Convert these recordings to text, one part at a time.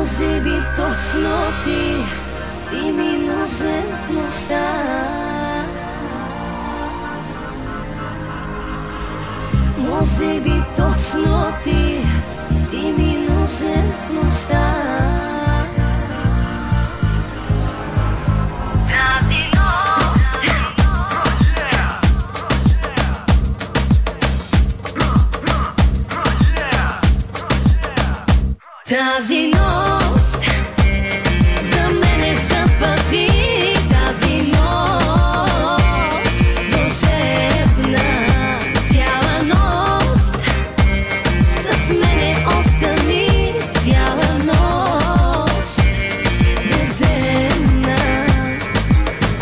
Може би точно ти си ми нужен в нощта. Може би точно ти си ми нужен в нощта. Тази нощ за мене запази, тази нощ вълшебна, цяла нощ с мене остани, цяла нощ безземна.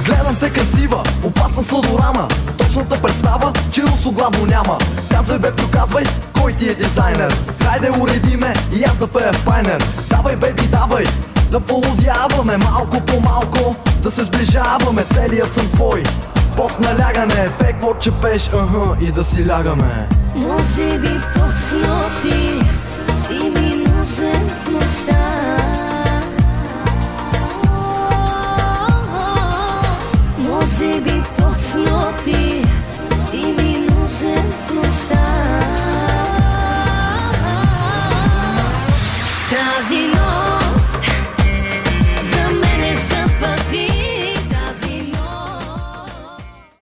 Гледам те красива, опасна сладорана, точната представа, че русоглавно няма. Казвай бе, проказвай, кой ти е дизайнер? Хайде уреди ме и аз да пея в пайнер. Давай беби, давай, да полудяваме малко по малко, да се сближаваме, целият съм твой. Бог налягане, какво че пеш, и да си лягаме. Може би точно ти си ми нужен в нощта.